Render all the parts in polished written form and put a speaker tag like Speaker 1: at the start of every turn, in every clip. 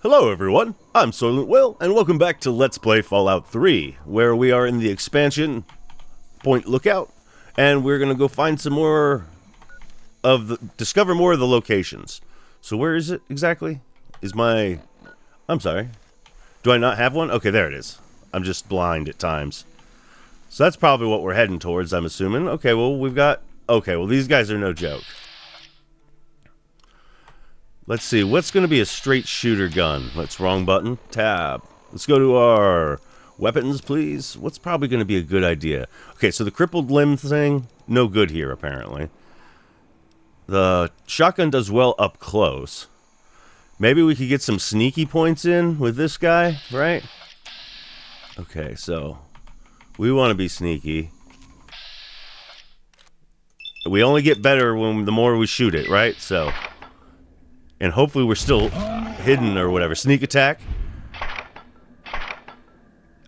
Speaker 1: Hello everyone, I'm SoylentWill, and welcome back to Let's Play Fallout 3, where we are in the expansion, Point Lookout, and we're gonna go find some more discover more of the locations. So where is it exactly? I'm sorry. Do I not have one? Okay, there it is. I'm just blind at times. So that's probably what we're heading towards, I'm assuming. Okay, well these guys are no joke. Let's see, what's going to be a straight shooter gun? That's wrong button. Tab. Let's go to our weapons, please. What's probably going to be a good idea? Okay, so the crippled limb thing, no good here, apparently. The shotgun does well up close. Maybe we could get some sneaky points in with this guy, right? Okay, so we want to be sneaky. We only get better the more we shoot it, right? So... and hopefully we're still hidden or whatever. Sneak attack.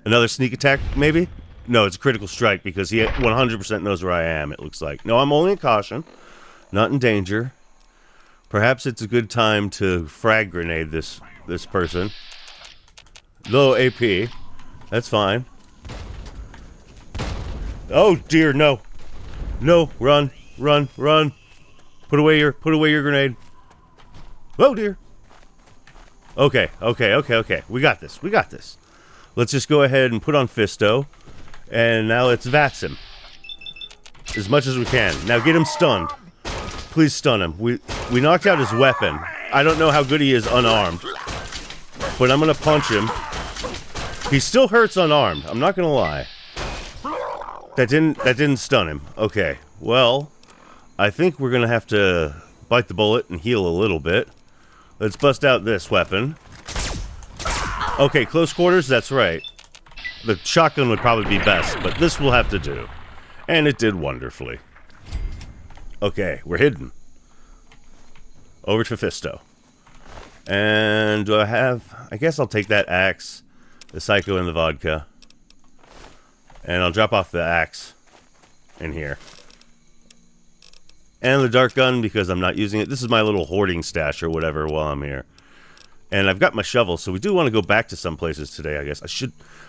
Speaker 1: Another sneak attack, maybe? No, it's a critical strike because he 100% knows where I am, it looks like. No, I'm only in caution. Not in danger. Perhaps it's a good time to frag grenade this person. Low AP. That's fine. Oh dear, no. No, run, run, run. Put away your grenade. Oh dear. Okay. We got this. Let's just go ahead and put on Fisto. And now let's VATS him. As much as we can. Now get him stunned. Please stun him. We knocked out his weapon. I don't know how good he is unarmed. But I'm gonna punch him. He still hurts unarmed. I'm not gonna lie. That didn't stun him. Okay. Well, I think we're gonna have to bite the bullet and heal a little bit. Let's bust out this weapon. Okay, close quarters, that's right. The shotgun would probably be best, but this will have to do. And it did wonderfully. Okay, we're hidden. Over to Fisto. And do I guess I'll take that axe, the psycho, and the vodka. And I'll drop off the axe in here. And the dart gun, because I'm not using it. This is my little hoarding stash or whatever while I'm here. And I've got my shovel, so we do want to go back to some places today, I guess.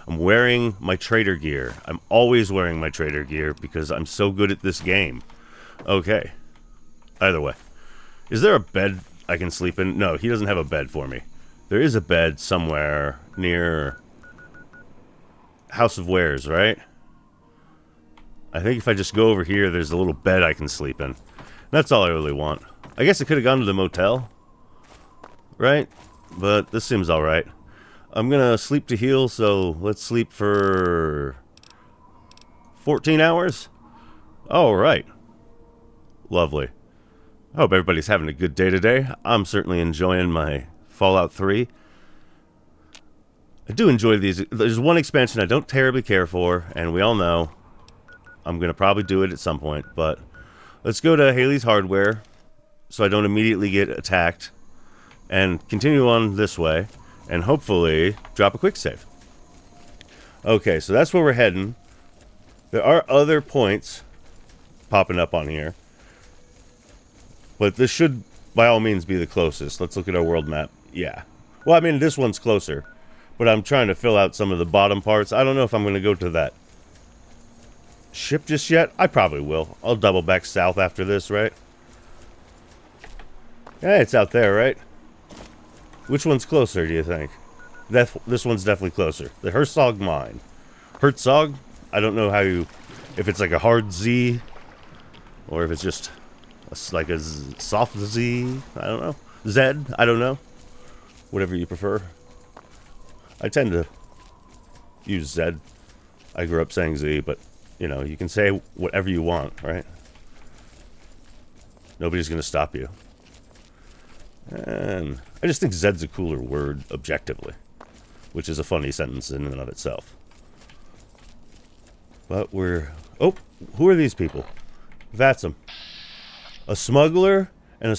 Speaker 1: I'm wearing my trader gear. I'm always wearing my trader gear because I'm so good at this game. Okay. Either way. Is there a bed I can sleep in? No, he doesn't have a bed for me. There is a bed somewhere near House of Wares, right? I think if I just go over here, there's a little bed I can sleep in. That's all I really want. I guess I could have gone to the motel. Right? But this seems alright. I'm gonna sleep to heal, so let's sleep for 14 hours? Alright. Lovely. I hope everybody's having a good day today. I'm certainly enjoying my Fallout 3. I do enjoy these. There's one expansion I don't terribly care for, and we all know I'm gonna probably do it at some point, but let's go to Haley's Hardware so I don't immediately get attacked and continue on this way and hopefully drop a quick save. Okay, so that's where we're heading. There are other points popping up on here, but this should by all means be the closest. Let's look at our world map. Yeah. Well, I mean, this one's closer, but I'm trying to fill out some of the bottom parts. I don't know if I'm going to go to that ship just yet. I probably will. I'll double back south after this, right? Yeah, it's out there, right? Which one's closer, do you think? This one's definitely closer. The Herzog mine. Herzog? I don't know how if it's like a hard Z, or if it's just like a soft Z. I don't know. Z? I don't know. Whatever you prefer. I tend to use Z. I grew up saying Z, but you know, you can say whatever you want, right? Nobody's going to stop you. And I just think Zed's a cooler word, objectively. Which is a funny sentence in and of itself. But we're... oh, who are these people? That's them. A smuggler, and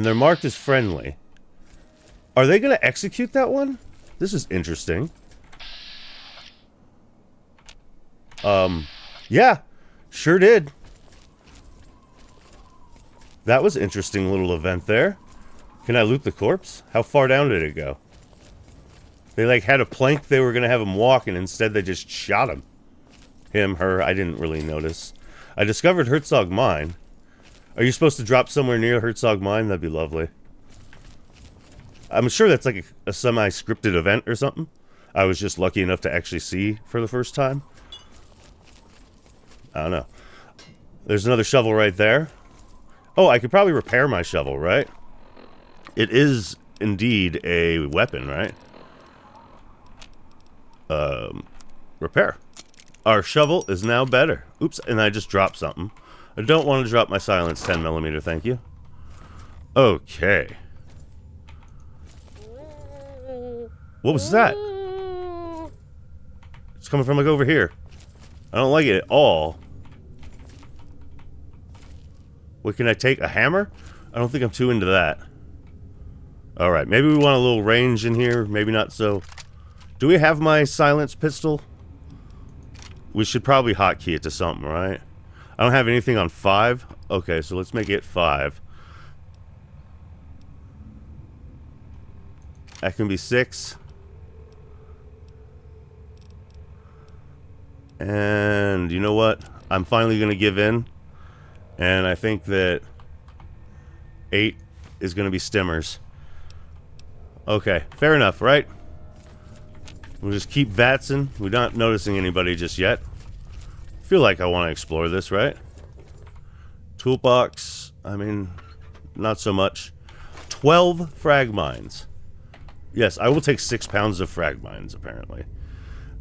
Speaker 1: they're marked as friendly. Are they going to execute that one? This is interesting. Yeah, sure did. That was an interesting little event there. Can I loot the corpse? How far down did it go? They like had a plank they were gonna have him walk, and instead they just shot him. Him, her, I didn't really notice. I discovered Herzog Mine. Are you supposed to drop somewhere near Herzog Mine? That'd be lovely. I'm sure that's like a semi-scripted event or something. I was just lucky enough to actually see for the first time. I don't know. There's another shovel right there. Oh, I could probably repair my shovel, right? It is indeed a weapon, right? Repair. Our shovel is now better. Oops, and I just dropped something. I don't want to drop my silence 10mm, thank you. Okay. What was that? It's coming from like over here. I don't like it at all. What can I take? A hammer? I don't think I'm too into that. Alright, maybe we want a little range in here. Maybe not so. Do we have my silence pistol? We should probably hotkey it to something, right? I don't have anything on 5. Okay, so let's make it 5. That can be 6. And you know what? I'm finally going to give in. And I think that 8 is going to be stimmers. Okay, fair enough, right? We'll just keep vatsing. We're not noticing anybody just yet. Feel like I want to explore this, right? Toolbox. I mean, not so much. 12 frag mines. Yes, I will take 6 pounds of frag mines, apparently.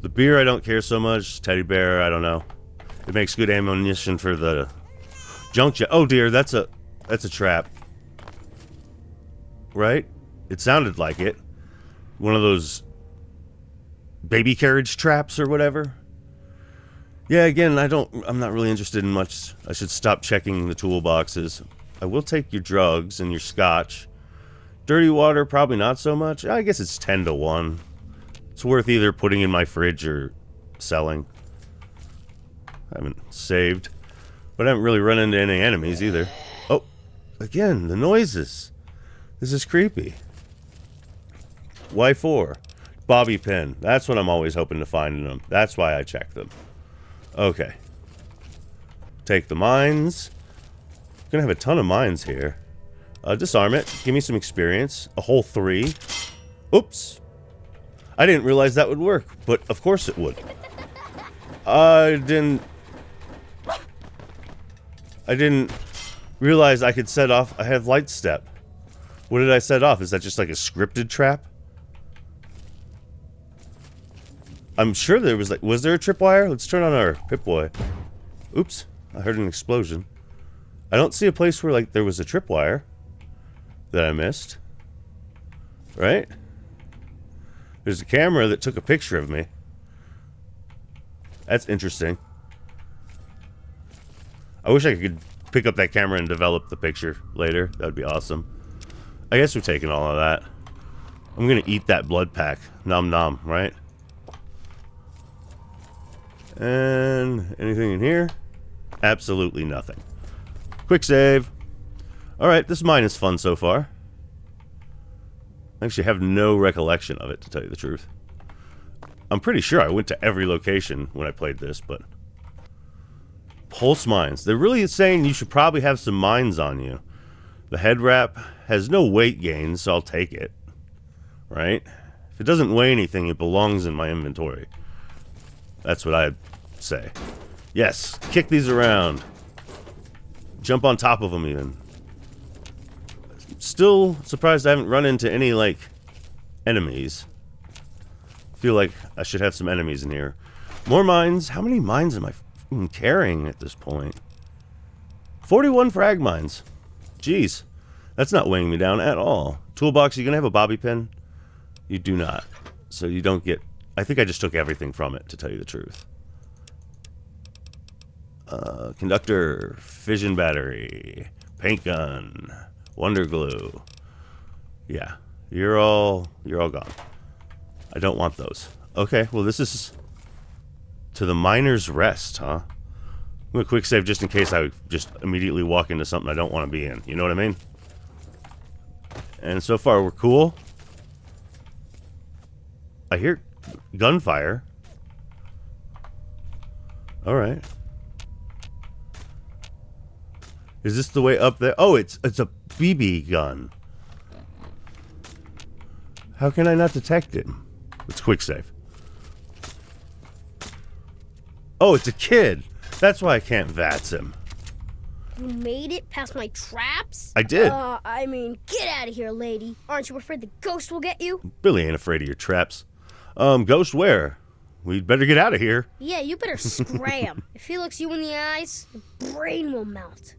Speaker 1: The beer, I don't care so much. Teddy bear, I don't know. It makes good ammunition for the junk jet. Oh dear, that's a trap. Right? It sounded like it. One of those baby carriage traps or whatever. Yeah, again, I'm not really interested in much. I should stop checking the toolboxes. I will take your drugs and your scotch. Dirty water, probably not so much. I guess it's 10 to 1. It's worth either putting in my fridge or selling. I haven't saved. But I haven't really run into any enemies either. Oh, again, the noises. This is creepy. Y4. Bobby pin. That's what I'm always hoping to find in them. That's why I check them. Okay. Take the mines. Gonna have a ton of mines here. Disarm it. Give me some experience. A whole 3. Oops. I didn't realize that would work, but of course it would. I didn't realize I could set off. I have light step. What did I set off? Is that just like a scripted trap? I'm sure there was like, was there a tripwire? Let's turn on our Pip-Boy. Oops, I heard an explosion. I don't see a place where like there was a tripwire that I missed. Right? There's a camera that took a picture of me. That's interesting. I wish I could pick up that camera and develop the picture later. That would be awesome. I guess we're taking all of that. I'm gonna eat that blood pack. Nom nom, right? And anything in here? Absolutely nothing. Quick save. Alright, this mine is fun so far. I actually have no recollection of it, to tell you the truth. I'm pretty sure I went to every location when I played this, but... Pulse mines. They're really saying you should probably have some mines on you. The head wrap has no weight gain, so I'll take it. Right? If it doesn't weigh anything, it belongs in my inventory. That's what I'd say. Yes, kick these around. Jump on top of them even. Still surprised I haven't run into any, like, enemies. Feel like I should have some enemies in here. More mines. How many mines am I carrying at this point? 41 frag mines. Jeez. That's not weighing me down at all. Toolbox, you gonna have a bobby pin? You do not. So you don't get... I think I just took everything from it, to tell you the truth. Conductor, fission battery, paint gun, wonder glue. Yeah, you're all gone. I don't want those. Okay, well this is to the miner's rest, huh? I'm gonna quick save just in case I just immediately walk into something I don't want to be in. You know what I mean? And so far, we're cool. I hear gunfire. Alright. Is this the way up there? Oh, it's a BB gun. How can I not detect it? It's quick save. Oh, it's a kid. That's why I can't VATS him.
Speaker 2: You made it past my traps?
Speaker 1: I did.
Speaker 2: I mean, get out of here, lady. Aren't you afraid the ghost will get you?
Speaker 1: Billy ain't afraid of your traps. Ghost where? We'd better get out of here.
Speaker 2: Yeah, you better scram. If he looks you in the eyes, your brain will melt.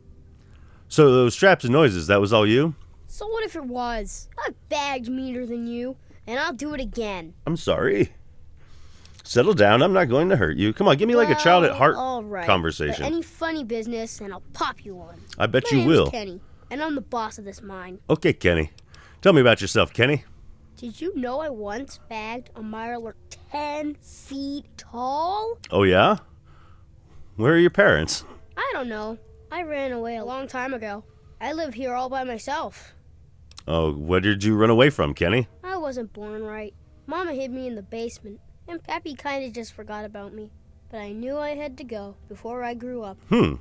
Speaker 1: So those traps and noises, that was all you?
Speaker 2: So what if it was? I've bagged meaner than you, and I'll do it again.
Speaker 1: I'm sorry. Settle down, I'm not going to hurt you. Come on, give me like a child at heart conversation.
Speaker 2: But any funny business, and I'll pop you one.
Speaker 1: I bet
Speaker 2: My
Speaker 1: you will.
Speaker 2: name's Kenny, and I'm the boss of this mine.
Speaker 1: Okay, Kenny. Tell me about yourself, Kenny.
Speaker 2: Did you know I once bagged a mirror 10 feet tall?
Speaker 1: Oh, yeah? Where are your parents?
Speaker 2: I don't know. I ran away a long time ago. I live here all by myself.
Speaker 1: Oh, where did you run away from, Kenny?
Speaker 2: I wasn't born right. Mama hid me in the basement, and Pappy kind of just forgot about me. But I knew I had to go before I grew up.
Speaker 1: What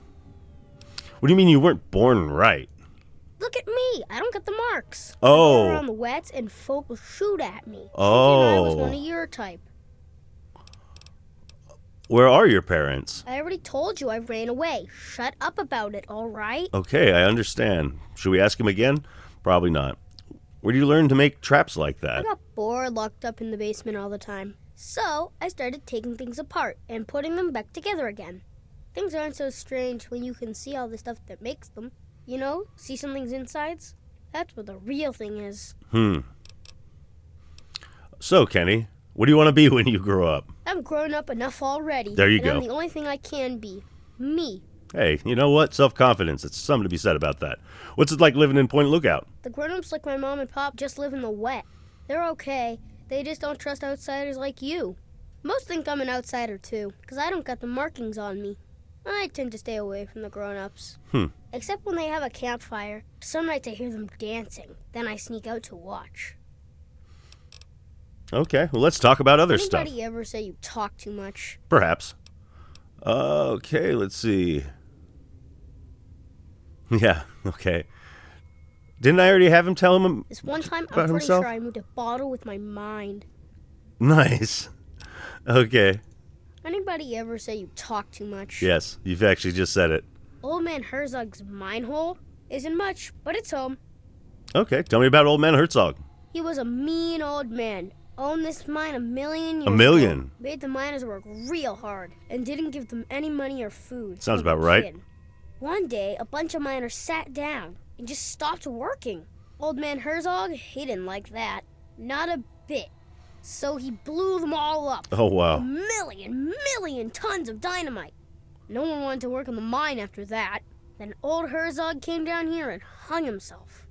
Speaker 1: do you mean you weren't born right?
Speaker 2: Look at me. I don't get the marks.
Speaker 1: Oh.
Speaker 2: I go around the wets, and folk will shoot at me.
Speaker 1: Oh.
Speaker 2: Thinking I was one of your type.
Speaker 1: Where are your parents?
Speaker 2: I already told you I ran away. Shut up about it, all right?
Speaker 1: Okay, I understand. Should we ask him again? Probably not. Where do you learn to make traps like
Speaker 2: I
Speaker 1: that?
Speaker 2: got bored locked up in the basement all the time. So I started taking things apart and putting them back together again. Things aren't so strange when you can see all the stuff that makes them. You know, see something's insides? That's what the real thing is.
Speaker 1: So, Kenny, what do you want to be when you grow up?
Speaker 2: I'm grown up enough already.
Speaker 1: There you
Speaker 2: and
Speaker 1: go.
Speaker 2: I'm the only thing I can be. Me.
Speaker 1: Hey, you know what? Self-confidence. It's something to be said about that. What's it like living in Point Lookout?
Speaker 2: The grown-ups like my mom and pop just live in the wet. They're okay. They just don't trust outsiders like you. Most think I'm an outsider, too, because I don't got the markings on me. I tend to stay away from the grown-ups. Except when they have a campfire. Some nights I hear them dancing. Then I sneak out to watch.
Speaker 1: Okay, well, let's talk about other stuff.
Speaker 2: Anybody ever say you talk too much?
Speaker 1: Perhaps. Okay, let's see. Yeah, okay. Didn't I already have him tell him
Speaker 2: This one time,
Speaker 1: about
Speaker 2: I'm pretty
Speaker 1: himself?
Speaker 2: sure I moved a bottle with my mind.
Speaker 1: Nice. Okay.
Speaker 2: Anybody ever say you talk too much?
Speaker 1: Yes, you've actually just said it.
Speaker 2: Old Man Herzog's mine hole isn't much, but it's home.
Speaker 1: Okay, tell me about Old Man Herzog.
Speaker 2: He was a mean old man. Owned this mine 1,000,000 years
Speaker 1: A million?
Speaker 2: ago. Made the miners work real hard and didn't give them any money or food.
Speaker 1: Sounds
Speaker 2: Like a
Speaker 1: about right.
Speaker 2: kid. One day, a bunch of miners sat down and just stopped working. Old Man Herzog, he didn't like that. Not a bit. So he blew them all up.
Speaker 1: Oh, wow.
Speaker 2: 1,000,000 tons of dynamite. No one wanted to work on the mine after that. Then old Herzog came down here and hung himself.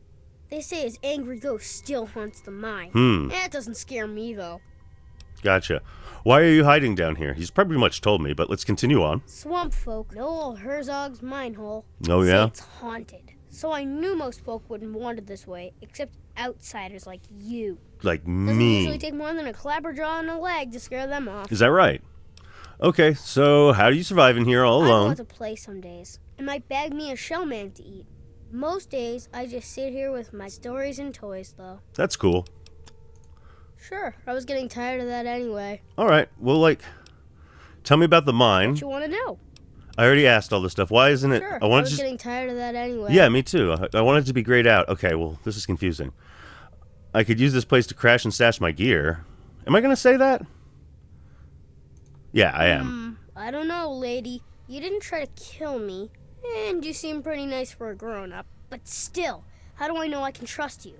Speaker 2: They say his angry ghost still haunts the mine. That doesn't scare me, though.
Speaker 1: Gotcha. Why are you hiding down here? He's pretty much told me, but let's continue on.
Speaker 2: Swamp folk know old Herzog's mine hole.
Speaker 1: Oh, yeah?
Speaker 2: Say it's haunted. So I knew most folk wouldn't want it this way, except outsiders like you.
Speaker 1: Like
Speaker 2: Doesn't usually
Speaker 1: me.
Speaker 2: take more than a clapperjaw and a leg to scare them off.
Speaker 1: Is that right? Okay, so how do you survive in here all
Speaker 2: I
Speaker 1: alone?
Speaker 2: want to play some days. I might bag me a shell man to eat. Most days, I just sit here with my stories and toys, though.
Speaker 1: That's cool.
Speaker 2: Sure, I was getting tired of that anyway.
Speaker 1: All right, well, like, tell me about the mine.
Speaker 2: What you want to know?
Speaker 1: I already asked all this stuff. Why isn't it?
Speaker 2: Sure,
Speaker 1: I
Speaker 2: I
Speaker 1: want
Speaker 2: was
Speaker 1: to just.
Speaker 2: getting tired of that anyway.
Speaker 1: Yeah, me too. I want it to be grayed out. Okay, well, this is confusing. I could use this place to crash and stash my gear. Am I going to say that? Yeah, I am.
Speaker 2: I don't know, lady. You didn't try to kill me, and you seem pretty nice for a grown-up. But still, how do I know I can trust you?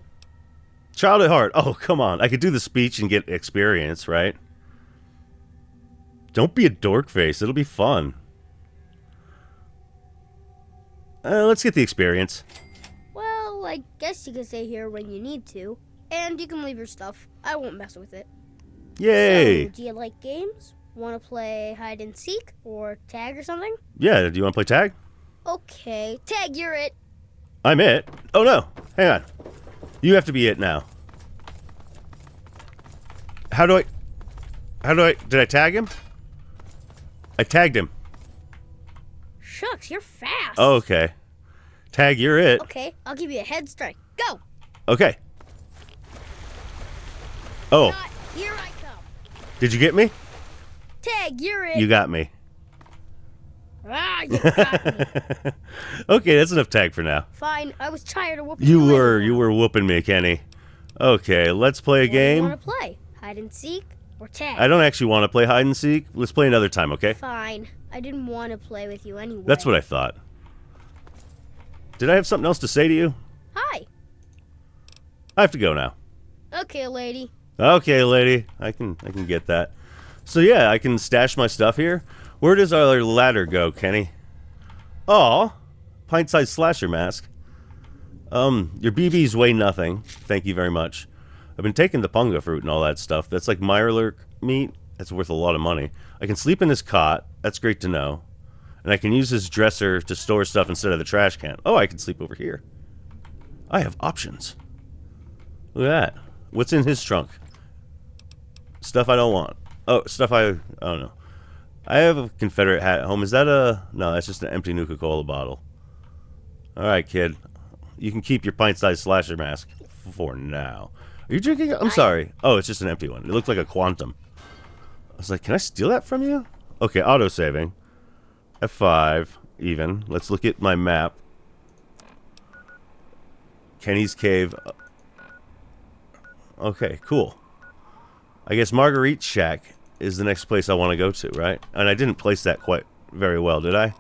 Speaker 1: Child at heart. Oh, come on. I could do the speech and get experience, right? Don't be a dork face. It'll be fun. Let's get the experience.
Speaker 2: Well, I guess you can stay here when you need to. And you can leave your stuff. I won't mess with it.
Speaker 1: Yay!
Speaker 2: So, do you like games? Want to play hide and seek? Or tag or something?
Speaker 1: Yeah, do you want to play tag?
Speaker 2: Okay, tag, you're it.
Speaker 1: I'm it. Oh, no. Hang on. You have to be it now. Did I tag him? I tagged him.
Speaker 2: Shucks, you're fast.
Speaker 1: Oh, okay. Tag, you're it.
Speaker 2: Okay, I'll give you a head start. Go.
Speaker 1: Okay. Oh.
Speaker 2: Not, here I come.
Speaker 1: Did you get me?
Speaker 2: Tag, you're it.
Speaker 1: You got me.
Speaker 2: Ah, you got me.
Speaker 1: Okay, that's enough tag for now.
Speaker 2: Fine, I was tired of whooping you.
Speaker 1: You were whooping me, Kenny. Okay, let's play a
Speaker 2: What do
Speaker 1: game.
Speaker 2: you want to play? Hide and seek or tag?
Speaker 1: I don't actually want to play hide and seek. Let's play another time, okay?
Speaker 2: Fine. I didn't want to play with you anyway.
Speaker 1: That's what I thought. Did I have something else to say to you?
Speaker 2: Hi.
Speaker 1: I have to go now.
Speaker 2: Okay, lady.
Speaker 1: Okay, lady. I can get that. So yeah, I can stash my stuff here. Where does our ladder go, Kenny? Oh, pint-sized slasher mask. Your BBs weigh nothing. Thank you very much. I've been taking the punga fruit and all that stuff. That's like Mirelurk meat. That's worth a lot of money. I can sleep in his cot. That's great to know. And I can use his dresser to store stuff instead of the trash can. Oh, I can sleep over here. I have options. Look at that. What's in his trunk? Stuff I don't want. Oh, stuff I don't know. I have a Confederate hat at home. Is that a... No, that's just an empty Nuka-Cola bottle. Alright, kid. You can keep your pint-sized slasher mask for now. Are you drinking? I'm sorry. Oh, it's just an empty one. It looked like a Quantum. I was like, can I steal that from you? Okay, auto-saving. F5, even. Let's look at my map. Kenny's Cave. Okay, cool. I guess Marguerite Shack is the next place I want to go to, right? And I didn't place that quite very well, did I?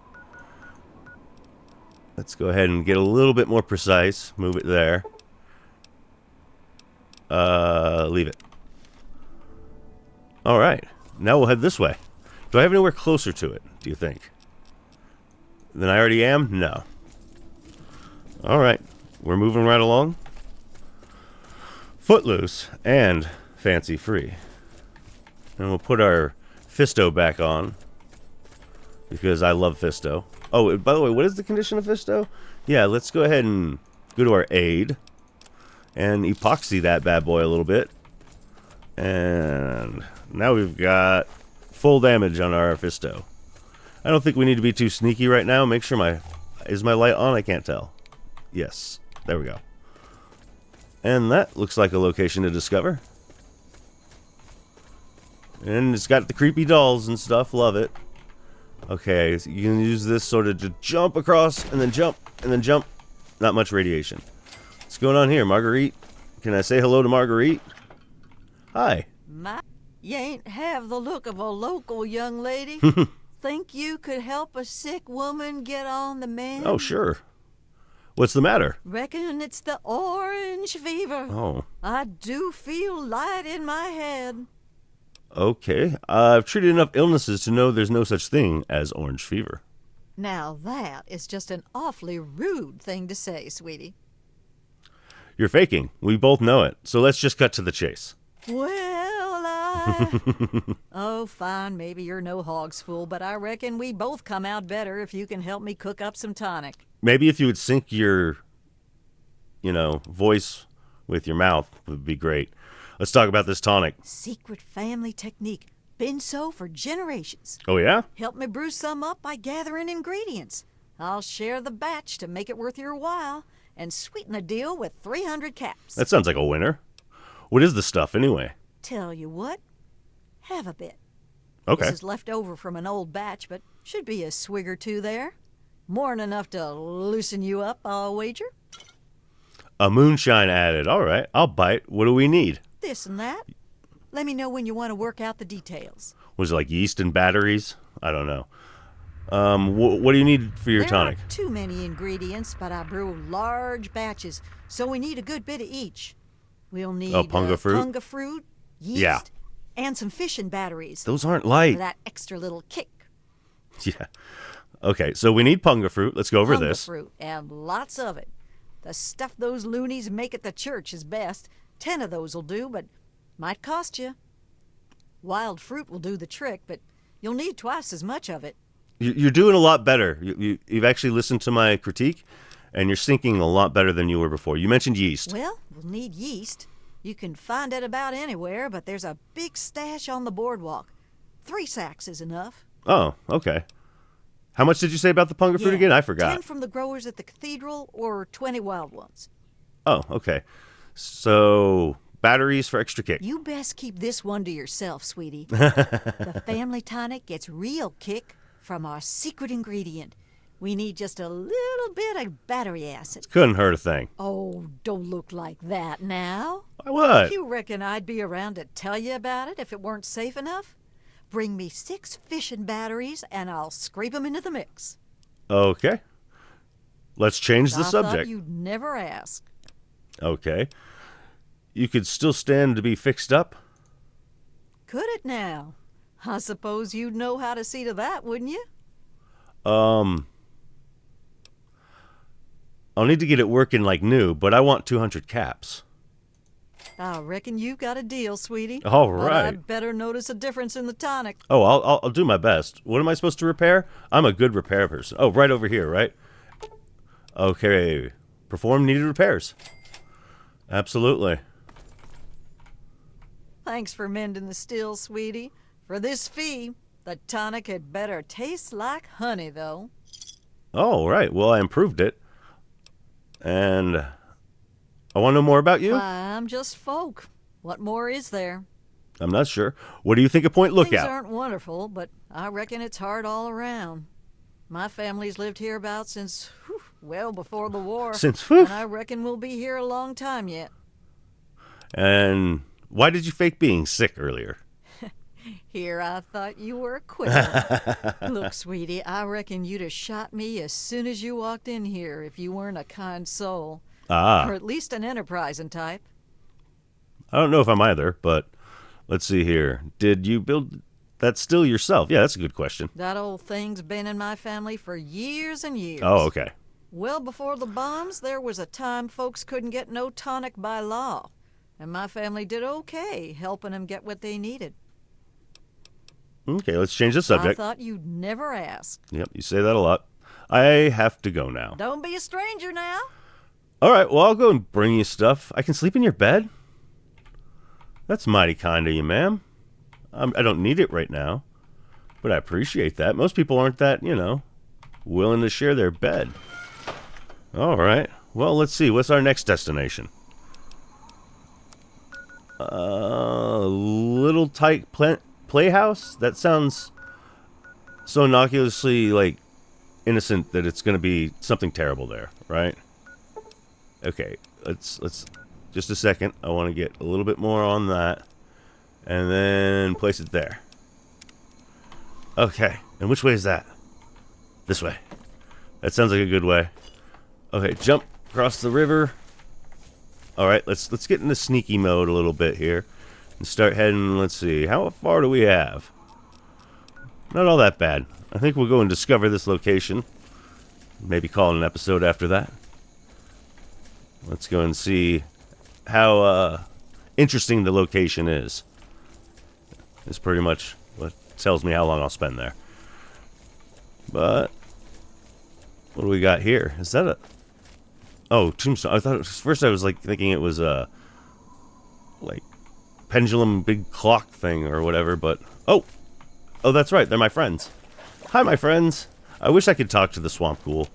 Speaker 1: Let's go ahead and get a little bit more precise. Move it there. Leave it. Alright. Now we'll head this way. Do I have anywhere closer to it, do you think? Than I already am? No. Alright. We're moving right along. Footloose and fancy free. And we'll put our Fisto back on. Because I love Fisto. Oh, by the way, what is the condition of Fisto? Yeah, let's go ahead and go to our aid. And epoxy that bad boy a little bit. And now we've got full damage on our Fisto. I don't think we need to be too sneaky right now. Make sure is my light on? I can't tell. Yes. There we go. And that looks like a location to discover. And it's got the creepy dolls and stuff. Love it. Okay, so you can use this sort of to jump across and then jump and then jump. Not much radiation. What's going on here, Marguerite? Can I say hello to Marguerite? Hi.
Speaker 3: You ain't have the look of a local young lady. Think you could help a sick woman get on the mend?
Speaker 1: Oh, sure. What's the matter?
Speaker 3: Reckon it's the orange fever.
Speaker 1: Oh.
Speaker 3: I do feel light in my head.
Speaker 1: Okay. I've treated enough illnesses to know there's no such thing as orange fever.
Speaker 3: Now that is just an awfully rude thing to say, sweetie.
Speaker 1: You're faking. We both know it. So let's just cut to the chase.
Speaker 3: Oh, fine, maybe you're no hog's fool, but I reckon we both come out better if you can help me cook up some tonic.
Speaker 1: Maybe if you would sync your, voice with your mouth would be great. Let's talk about this tonic.
Speaker 3: Secret family technique. Been so for generations.
Speaker 1: Oh, yeah?
Speaker 3: Help me brew some up by gathering ingredients. I'll share the batch to make it worth your while and sweeten the deal with 300 caps.
Speaker 1: That sounds like a winner. What is the stuff, anyway?
Speaker 3: Tell you what, have a bit.
Speaker 1: Okay.
Speaker 3: This is left over from an old batch, but should be a swig or two there. More'n enough to loosen you up, I'll wager.
Speaker 1: A moonshine added. All right, I'll bite. What do we need?
Speaker 3: This and that. Let me know when you want to work out the details.
Speaker 1: Was it like yeast and batteries? I don't know. What do you need for your tonic?
Speaker 3: There aren't too many ingredients, but I brew large batches, so we need a good bit of each. We'll need
Speaker 1: punga fruit?
Speaker 3: Yeast,
Speaker 1: Yeah.
Speaker 3: and some fishing batteries.
Speaker 1: Those aren't light.
Speaker 3: For that extra little kick.
Speaker 1: Yeah. Okay, so we need punga fruit. Let's go over
Speaker 3: Punga
Speaker 1: this.
Speaker 3: fruit, and lots of it. The stuff those loonies make at the church is best. 10 of those will do, but might cost you. Wild fruit will do the trick, but you'll need twice as much of it.
Speaker 1: You're doing a lot better. You've actually listened to my critique, and you're sinking a lot better than you were before. You mentioned yeast.
Speaker 3: Well, we'll need yeast. You can find it about anywhere, but there's a big stash on the boardwalk. 3 sacks is enough.
Speaker 1: Oh, okay. How much did you say about the punga fruit again? I forgot.
Speaker 3: 10 from the growers at the cathedral or 20 wild ones.
Speaker 1: Oh, okay. So, batteries for extra kick.
Speaker 3: You best keep this one to yourself, sweetie. The family tonic gets real kick from our secret ingredient. We need just a little bit of battery acid.
Speaker 1: Couldn't hurt a thing.
Speaker 3: Oh, don't look like that now.
Speaker 1: What?
Speaker 3: You reckon I'd be around to tell you about it if it weren't safe enough? Bring me 6 fishing batteries and I'll scrape 'em into the mix.
Speaker 1: Okay. Let's change the
Speaker 3: I
Speaker 1: subject.
Speaker 3: thought you'd never ask.
Speaker 1: Okay. You could still stand to be fixed up?
Speaker 3: Could it now? I suppose you'd know how to see to that, wouldn't you?
Speaker 1: I'll need to get it working like new, but I want 200 caps.
Speaker 3: I reckon you've got a deal, sweetie.
Speaker 1: All
Speaker 3: But
Speaker 1: right.
Speaker 3: I'd better notice a difference in the tonic.
Speaker 1: Oh, I'll do my best. What am I supposed to repair? I'm a good repair person. Oh, right over here, right? Okay. Perform needed repairs. Absolutely.
Speaker 3: Thanks for mending the still, sweetie. For this fee, the tonic had better taste like honey, though.
Speaker 1: Oh, right. Well, I improved it. And I want to know more about you?
Speaker 3: Why, I'm just folk. What more is there?
Speaker 1: I'm not sure. What do you think of Point
Speaker 3: Things
Speaker 1: Lookout?
Speaker 3: aren't wonderful, but I reckon it's hard all around. My family's lived hereabouts since, well before the war.
Speaker 1: Since,
Speaker 3: And I reckon we'll be here a long time yet.
Speaker 1: And why did you fake being sick earlier?
Speaker 3: Here I thought you were a quick one. Look, sweetie, I reckon you'd have shot me as soon as you walked in here if you weren't a kind soul.
Speaker 1: Ah.
Speaker 3: Or at least an enterprising type.
Speaker 1: I don't know if I'm either, but let's see here. Did you build that still yourself? Yeah, that's a good question.
Speaker 3: That old thing's been in my family for years and years.
Speaker 1: Oh, okay.
Speaker 3: Well before the bombs, there was a time folks couldn't get no tonic by law. And my family did okay helping them get what they needed.
Speaker 1: Okay, let's change the
Speaker 3: I
Speaker 1: subject.
Speaker 3: thought you'd never ask.
Speaker 1: Yep, you say that a lot. I have to go now.
Speaker 3: Don't be a stranger now.
Speaker 1: All right, well, I'll go and bring you stuff. I can sleep in your bed? That's mighty kind of you, ma'am. I don't need it right now, but I appreciate that. Most people aren't that, willing to share their bed. All right. Well, let's see. What's our next destination? Little tight playhouse? That sounds so innocuously, innocent that it's going to be something terrible there, right? Okay, let's just a second. I want to get a little bit more on that, and then place it there. Okay, and which way is that? This way. That sounds like a good way. Okay, jump across the river. All right, let's get into sneaky mode a little bit here and start heading. Let's see, how far do we have? Not all that bad. I think we'll go and discover this location. Maybe call it an episode after that. Let's go and see how interesting the location is. It's pretty much what tells me how long I'll spend there. But what do we got here? Is that a... Oh, tombstone. I thought first I was thinking it was a pendulum big clock thing or whatever, but oh, that's right. They're my friends. Hi, my friends. I wish I could talk to the swamp ghoul.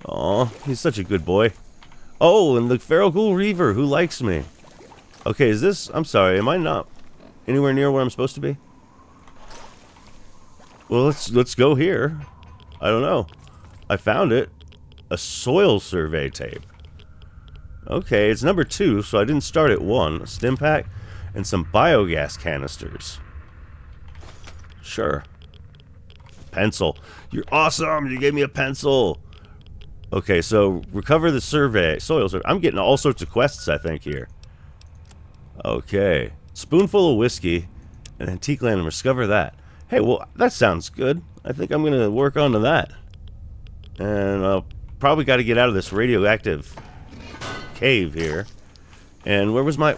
Speaker 1: Aw, he's such a good boy. Oh, and the feral ghoul reaver who likes me. Okay, is this... I'm sorry, am I not anywhere near where I'm supposed to be? Well, let's go here. I don't know. I found it. A soil survey tape. Okay, it's number 2, so I didn't start at 1. A stim pack and some biogas canisters. Sure. Pencil. You're awesome! You gave me a pencil! Okay, so recover the soil survey. I'm getting all sorts of quests, I think, here. Okay. Spoonful of whiskey and antique land and discover that. Hey, well, that sounds good. I think I'm going to work onto that. And I'll probably got to get out of this radioactive cave here. And where was my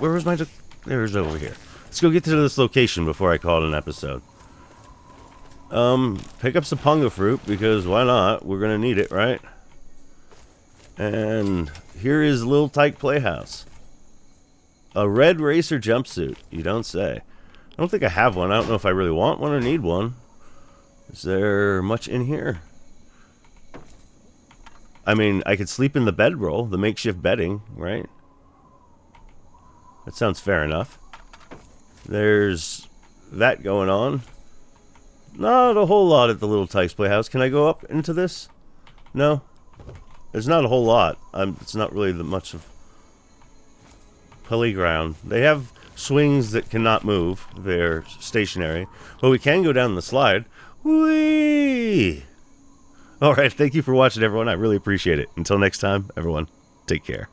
Speaker 1: there's over here. Let's go get to this location before I call it an episode. Pick up some punga fruit because why not? We're going to need it, right? And here is Lil Tyke Playhouse. A red racer jumpsuit. You don't say. I don't think I have one. I don't know if I really want one or need one. Is there much in here? I mean, I could sleep in the bedroll, the makeshift bedding, right? That sounds fair enough. There's that going on. Not a whole lot at the Little Tyke's Playhouse. Can I go up into this? No? There's not a whole lot. It's not really much of playground. They have swings that cannot move. They're stationary. But we can go down the slide. Whee! Alright, thank you for watching, everyone. I really appreciate it. Until next time, everyone, take care.